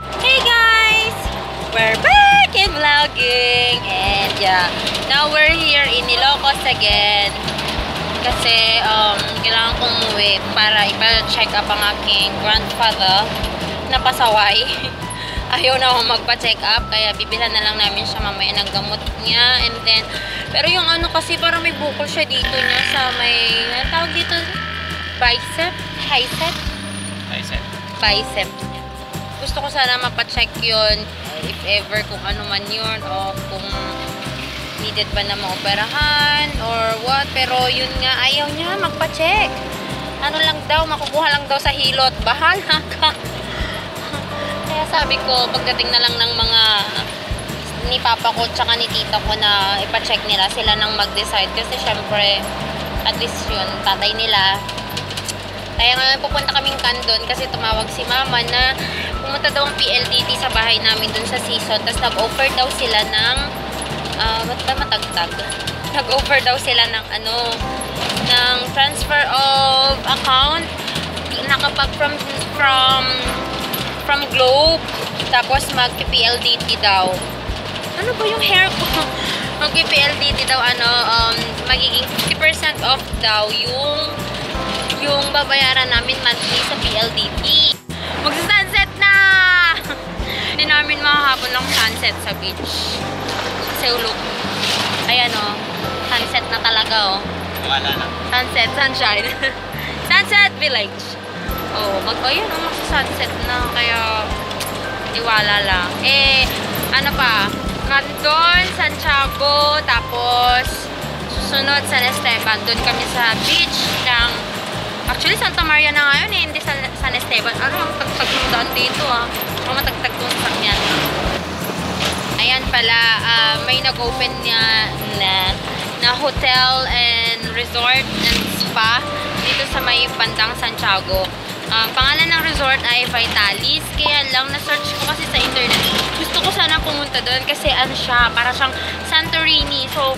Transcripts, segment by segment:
Hey guys! We're back in vlogging and yeah, now we're here in Ilocos again kasi kailangan kong umuwi para ipa-check up ang aking grandfather na pasaway. Ayaw na akong magpa-check up kaya bibilhan na lang namin siya mamaya ng gamot niya and then pero yung ano kasi parang may bukol siya dito niya sa may ano tawag dito? Bicep? Bicep. Gusto ko sana mapacheck yun if ever kung ano man yun o kung needed ba na maoperahan or what. Pero yun nga, ayaw niya magpacheck. Ano lang daw, makukuha lang daw sa hilot. Bahala ka. Kaya sabi ko, pagdating na lang ng mga ni papa ko tsaka ni tita ko na ipacheck nila, sila nang mag-decide. Kasi syempre, at least yun, tatay nila. Kaya nga pupunta kaming Kandon kasi tumawag si mama na pumunta daw ang PLDT sa bahay namin dun sa season. Tapos nag-offer daw sila ng ba't ba matagtag? Nag-offer daw sila ng ng transfer of account nakapag from Globe tapos mag-PLDT daw. Ano ba yung hair ko? Mag-PLDT daw magiging 50% off daw yung babayaran namin monthly sa PLDT. Magsa-sunset na! Hindi namin makahapon lang sunset sa beach. Kasi ulog. Ayan o. Sunset na talaga o. Wala na. Sunset, sunshine. Sunset Village. Oh, ayun o. Magsa-sunset na. Kaya, iwala lang. Ano pa? Kandon, Santiago, tapos susunod San Esteban. Doon kami sa beach ng actually, Santa Maria na ngayon hindi San Esteban. Ano, ang tagtag ng daan dito Ang matagtag kong sakyan. Ayan pala, may nag-open na hotel and resort and spa dito sa may bandang Santiago. Pangalan ng resort ay Vitalis. Kaya lang, na-search ko kasi sa internet. Gusto ko sana pumunta doon kasi ano siya, para siyang Santorini. So,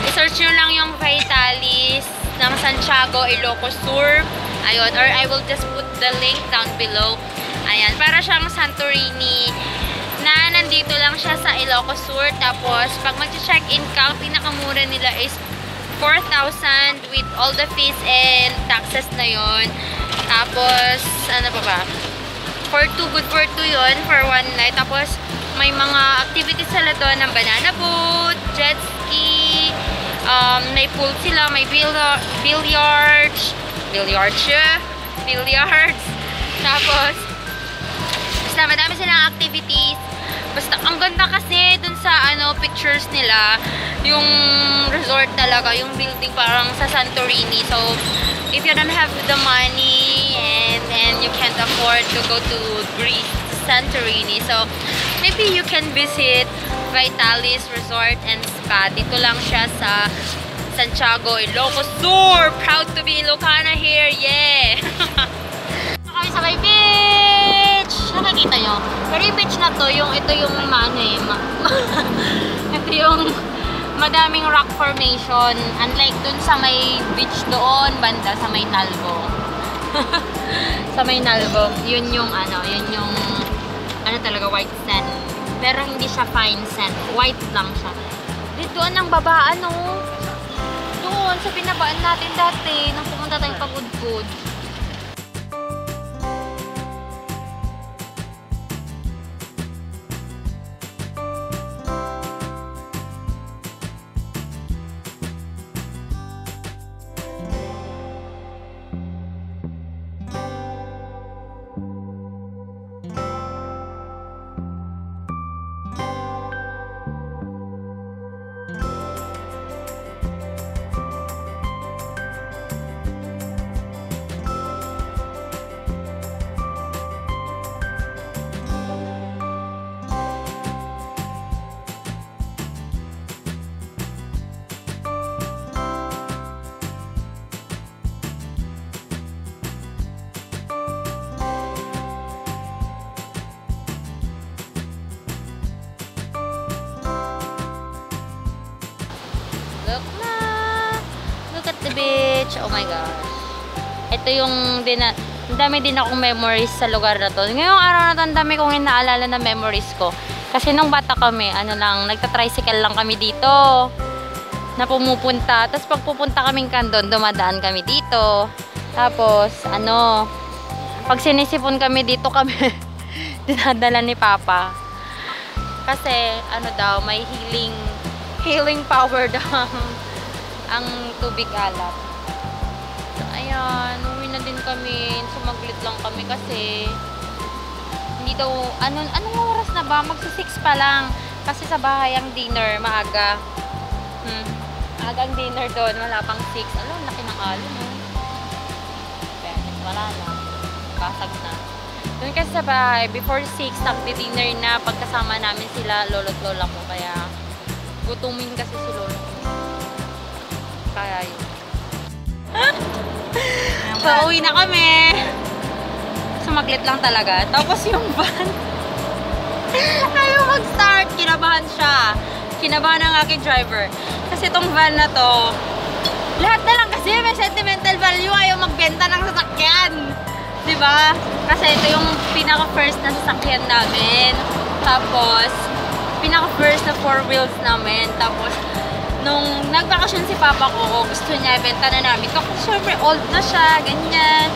i-search nyo lang yung Vitalis ng Santiago, Ilocos Sur. Ayun, or I will just put the link down below. Ayan, para siyang Santorini na nandito lang siya sa Ilocos Sur. Tapos, pag mag-check-in ka, ang pinakamura nila is 4,000 with all the fees and taxes na yon. Tapos, ano pa ba? For two, good for two yun, for one night. Tapos, may mga activities sila doon ng banana boat, jet ski, may pool sila, may billiards. Tapos, basta madami silang activities. Basta, ang ganda kasi dun sa pictures nila, yung resort talaga, yung building parang sa Santorini. So, if you don't have the money and you can't afford to go to Greece, Santorini, so maybe you can visit Vitalis Resort and Spa. Dito lang siya sa Santiago, Ilocos Sur. Proud to be Ilocana here, yeah! Kami sa may beach! Nakikita nyo? Pero yung beach na to, ito yung ito yung madaming rock formation. Unlike dun sa may beach doon, banda sa may Nalbo. Sa may Nalbo, yun yung talaga white sand. Pero hindi siya fine sand. White lang siya. Dito ang babaan, doon sa pinabaan natin dati nang pumunta tayong pagudpud. Look at the beach. Oh my gosh. Ito yung Ang dami din akong memories sa lugar na to. Ngayong araw na to, ang dami kong inaalala na memories ko. Kasi nung bata kami, nagta-tricycle lang kami dito na pumupunta. Tapos pag pupunta kaming Kandon, dumadaan kami dito. Tapos, pag sinisipon kami dito kami, dinadala ni Papa. Kasi, may healing power daw ang tubig alat. So, ayan, uwi na din kami. Sumaglit lang kami kasi hindi daw, anong oras na ba? Magsi-6 pa lang. Kasi sa bahay ang dinner, maaga. Maaga ang dinner doon, wala pang 6. Alam, laki ng alon, wala na. Basag na. Doon kasi sa bahay, before 6, nagdi-dinner na pagkasama namin sila, lolo't lola ko. Kaya, gutumin kasi si lolo ko. Kaya yun. Pauwi na kami. Sumaglit lang talaga. Tapos yung van, ayaw mag-start. Kinabahan siya. Kinabahan ang aking driver. Kasi itong van na to, lahat na lang kasi may sentimental value. Ayaw magbenta ng sasakyan. Diba? Kasi ito yung pinaka-first na sasakyan namin. Tapos, pinaka-first na 4 wheels namin. Tapos, nung nagbakasyon si Papa ko, gusto niya ibenta na namin. Kasi syempre old na siya, ganyan.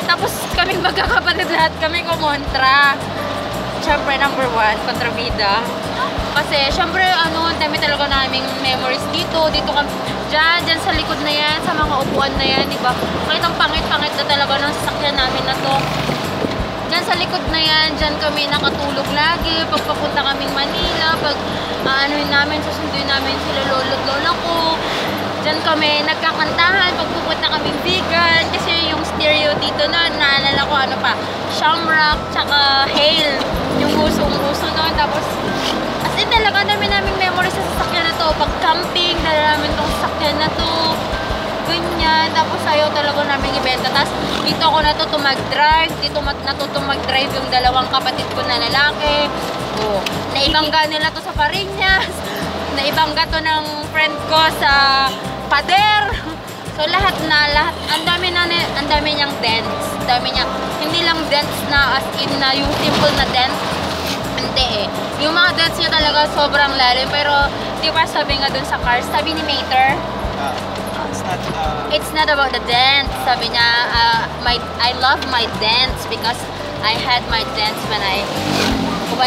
Tapos kaming magkakapatid lahat, kami kumontra. Syempre number 1, kontrabida. Kasi syempre dami talaga naming memories dito. Dito kami, dyan sa likod na yan, sa mga upuan na yan, diba? Kahit ang pangit-pangit na talaga ng sasakyan namin na to. Dyan sa likod na yan, dyan kami nakatulog lagi. Pag papunta kaming Manila, pag susunduin namin sila lolo't lola ko. Dyan kami nagkakantahan pag pupunta kaming vegan. Kasi yung stereo dito na, naalala ko Shamrock, tsaka Hail. Yung usong-uso nun. Tapos, as in talaga naming memories sa sasakyan na to. Pag camping, dala namin tong sasakyan na to. Ganyan. Tapos ayaw talaga namin ibenta. Tapos dito ako natuto mag-drive. Dito natuto mag-drive yung dalawang kapatid ko na lalaki. Naibangga nila to sa Pariñas. Naibangga to ng friend ko sa Pader. So lahat. Ang dami niyang dents. Hindi lang dents na as in na yung simple na dents. Hindi eh. Yung mga dents niya talaga sobrang lalim. Pero di ba sabi nga dun sa cars, sabi ni Mater, it's not about the dents. Sabi niya, I love my dents because I had my dents when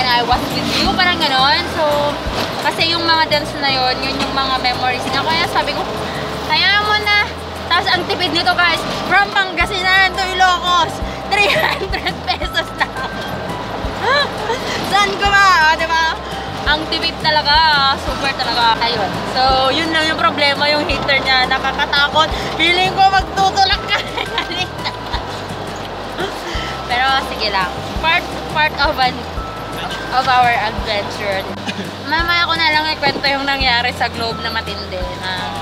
I was with you. Parang ganon. So, kasi yung mga dents na yun yung mga memories niya. Kaya sabi ko, kaya mo na. Tapos ang tipid nito guys, from Pangasinan to Ilocos, 300 pesos na. Saan ko ba? Diba? Ang tipid talaga, super talaga. Ayun. So, yun lang yung problema, yung heater niya, nakakatakot. Feeling ko magtutulak ka. Pero sige lang. Part of our adventure. Mamaya ko na lang ikwento yung nangyari sa Globe na matindi na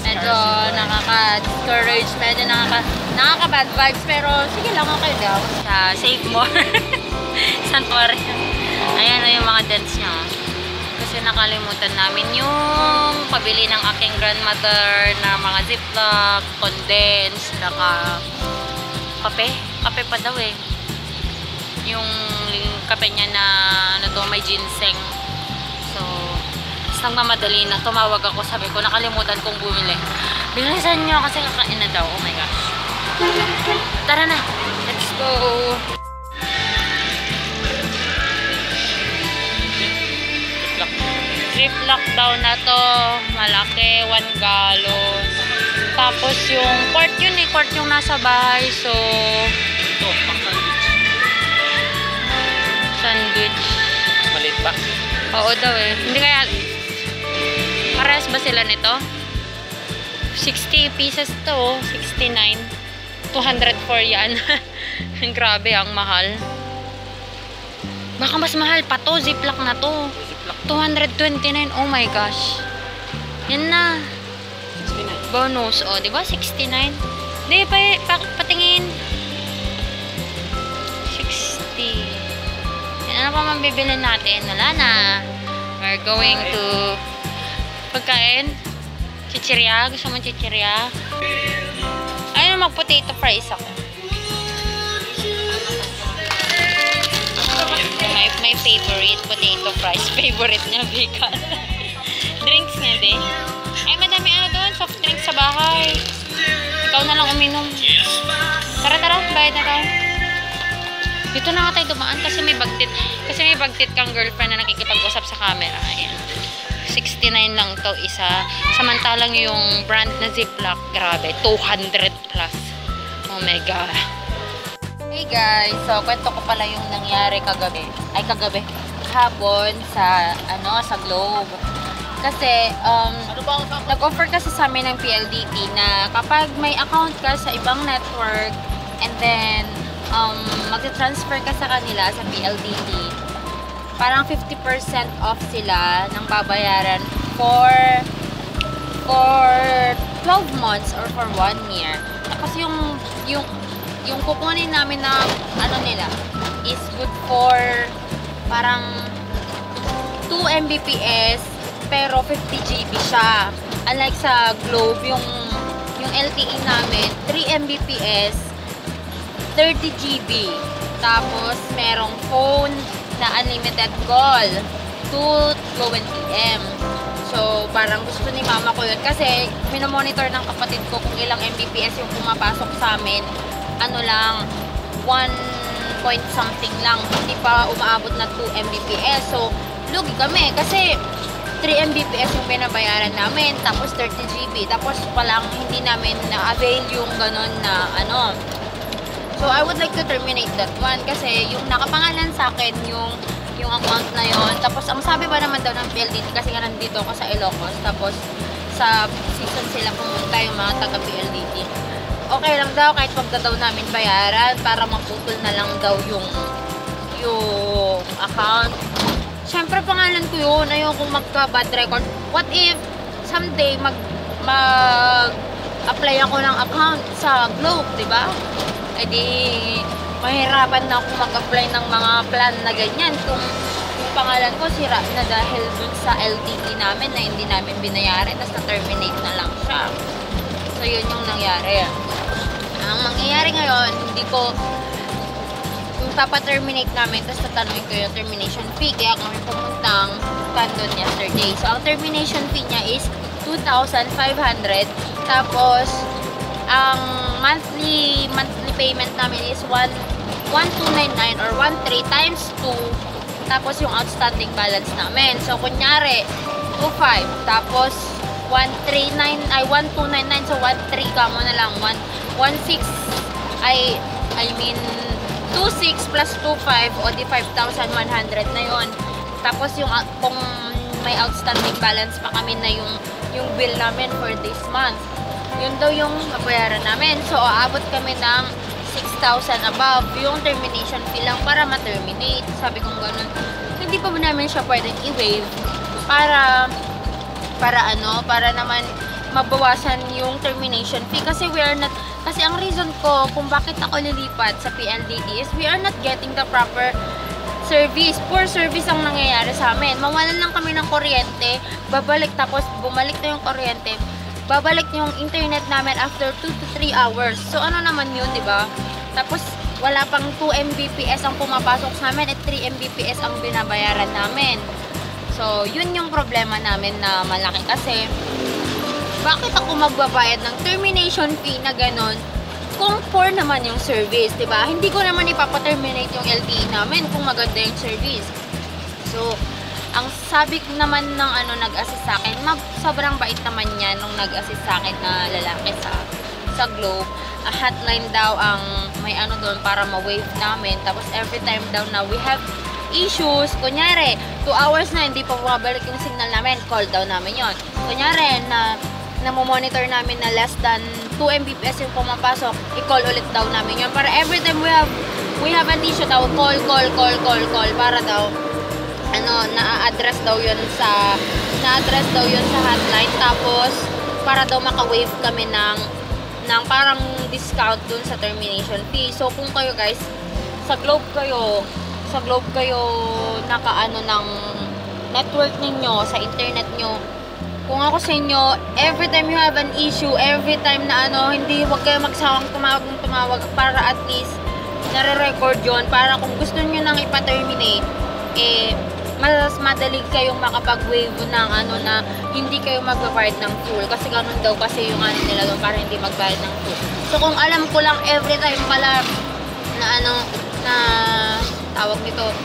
medyo nakaka-discourage, medyo nakaka-bad vibes, pero sige lang, okay daw. Save more. Santuari. Ayan yung mga dents niya. Kasi nakalimutan namin yung pabili ng aking grandmother na mga ziplock, condense, saka kape. Kape pa daw eh. Yung kape niya na may ginseng. So, nagmamadali na. Tumawag ako. Sabi ko, nakalimutan kong bumili. Bilisan nyo kasi kakain na daw. Oh my gosh. Tara na. Let's go. Ziplock daw na to. Malaki. 1 gallon. Tapos yung quart yun eh. Quart yung nasa bahay. So, ito. Sandwich. Maliit ba? Oo daw eh. Hindi kaya, parehas ba sila nito? 60 pieces to. 69. 204 yan. Grabe, ang mahal. Baka mas mahal pa to. Ziplock na to. 229. Oh my gosh. Yan na. 69. Bonus. O, diba? 69. Hindi, patingin. 60. Ano pa mabibili natin? Wala na. We're going to pagkain. Chichirya. Gusto mo chichirya? Ayun, mag-potato fries ako. favorite, potato fries. Favorite niya, vegan. Drinks niya, de. Ay, madami ano doon, soft drinks sa bahay. Ikaw na lang uminom. Tara, bayad na tayo. Dito na nga tayo dumaan kasi may bagtit. Kasi may bagtit kang girlfriend na nakikipag-usap sa camera. Ayan. 69 lang to isa. Samantalang yung brand na Ziploc, grabe, 200 plus. Oh my God. Hey guys, so kwento ko pala yung nangyari kagabi. Kahapon sa Globe. Kasi nag-offer kasi sa amin ng PLDT na kapag may account ka sa ibang network and then mag-transfer ka sa kanila sa PLDT, parang 50% off sila ng babayaran for 12 months or for 1 year. Tapos yung kukunin namin na nila is good for parang 2 Mbps pero 50 GB siya. Unlike sa Globe, yung LTE namin 3 Mbps 30 GB. Tapos merong phone na unlimited call to 20 M. So parang gusto ni mama ko yun kasi minomonitor ng kapatid ko kung ilang Mbps yung pumapasok sa amin. Ano lang 1 point something lang, hindi pa umaabot na 2 Mbps. So lugi kami kasi 3 Mbps yung pinabayaran namin tapos 30 GB. Tapos palang hindi namin na-avail yung ganon na So I would like to terminate that one kasi yung nakapangalan sa akin yung account na yon. Tapos ang sabi ba naman daw ng PLDT kasi nga nandito ako sa Ilocos, tapos sa season sila pumunta yung mga taga PLDT. Okay lang daw kahit wag daw namin bayaran para maputol na lang daw yung account. Siyempre pangalan ko yun, ayokong magka-bad record. What if someday mag-apply ako ng account sa Globe, di ba? Eh di, mahirapan na ako mag-apply ng mga plan na ganyan kung yung pangalan ko sira na dahil dun sa LTE namin na hindi namin binayaran, tapos na-terminate na lang siya. So, yun yung nangyari. Ang mangyayari ngayon, hindi ko yung papaterminate namin, tapos tatanungin ko yung termination fee, kaya kami pumuntang doon yesterday. So, ang termination fee niya is 2,500. Tapos, ang monthly payment namin is 1,299 or 1,3 times 2. Tapos yung outstanding balance namin. So kunyari 2,500 tapos 1,299 so 1,300 ka mo na lang 1,600 I mean 2,600 plus 2,500 o di 5,100 na yon. Tapos yung kung may outstanding balance pa kami na yung bill namin for this month, yun daw yung nabayaran namin. So, aabot kami ng 6,000 above yung termination fee lang para ma-terminate. Sabi kong ganun. Hindi pa ba namin siya pwedeng i-waive para naman mabawasan yung termination fee. Kasi kasi ang reason ko kung bakit ako lilipat sa PLDT is we are not getting the proper service. Poor service ang nangyayari sa amin. Mawalan lang kami ng kuryente, babalik tapos bumalik na yung kuryente. Babalik yung internet namin after 2 to 3 hours. So, ano naman yun, di ba? Tapos, wala pang 2 Mbps ang pumapasok sa amin at 3 Mbps ang binabayaran namin. So, yun yung problema namin na malaki kasi bakit ako magbabayad ng termination fee na ganon kung poor naman yung service, di ba? Hindi ko naman ipapaterminate yung LTE namin kung maganda yung service. So, ang sabi naman ng nag-assist sa akin, sobrang bait naman niya nung nag-assist sa akin na lalaki sa Globe. A hotline daw ang may doon para ma-wave namin. Tapos every time daw na we have issues, kunyari 2 hours na hindi pa bumabalik yung signal namin, call daw namin yon. Kunyari na monitor namin na less than 2 Mbps yung pumapasok, i-call ulit daw namin yon. Para every time we have an issue daw, call para daw na-address daw yun sa hotline. Tapos para daw maka-waive kami ng parang discount dun sa termination fee. So kung kayo guys sa Globe kayo ng network ninyo, sa internet nyo, kung ako sa inyo, every time you have an issue, every time na huwag kayo magsawang tumawag para at least nare-record yun, para kung gusto nyo nang ipa-terminate, mas madali kayong makapag-wave ng ano na hindi kayo magbabayad ng full. Kasi ganun daw kasi yung ano nila doon para hindi magbayad ng full. So kung alam ko lang every time pala na ano, na tawag nito,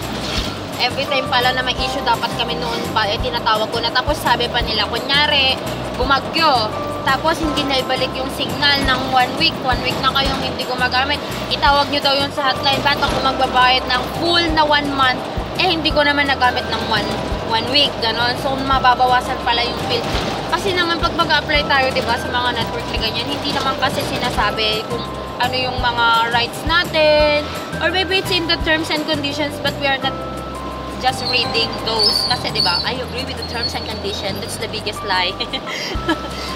every time pala na may issue dapat kami noon pa, tinatawag ko na. Tapos sabi pa nila, kunyari, bumagyo, tapos hindi na ibalik yung signal ng 1 week na kayong hindi gumagamit, itawag nyo daw yun sa hotline. Ba't ako magbabayad ng full na 1 month, hindi ko naman nagamit ng 1 week, ganon. So mababawasan pala yung bill. Kasi naman pag mag-apply tayo, diba, sa mga network na ganyan, hindi naman kasi sinasabi kung ano yung mga rights natin, or maybe it's in the terms and conditions, but we are not just reading those. Kasi diba, I agree with the terms and conditions. That's the biggest lie.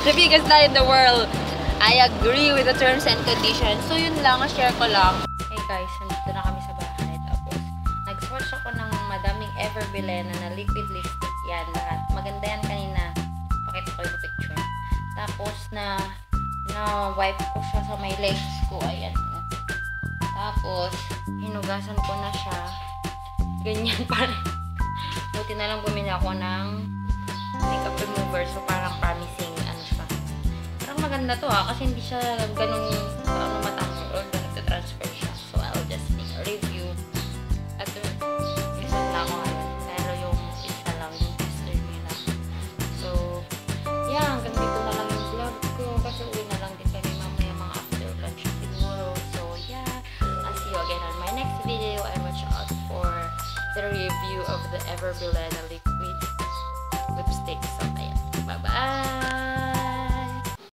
The biggest lie in the world. I agree with the terms and conditions. So yun lang, share ko lang. Hey guys, nandito na kami sa bahay. Tapos nag-swatch ako ng madaming Everbilena na liquid lipstick. Yan lahat. Maganda yan kanina. Pakita ko yung picture. Tapos na wipe ko siya sa may legs ko. Ayan. Tapos hinugasan ko na siya. Ganyan pa rin. Buti na lang bumili ako ng makeup remover. So, parang promising, ano siya. Parang maganda to kasi hindi siya ganun, matanggal or ganun transfer siya. So, I'll just make a review. At isang na ako pero yung isa lang, yung tester nila. So, yeah, hanggang dito na lang yung vlog ko. Kasi uwi na lang din kami mamaya mga after lunch siguro. So, yeah. I'll see you again on my next video. And watch out for the review of the Everbilena liquid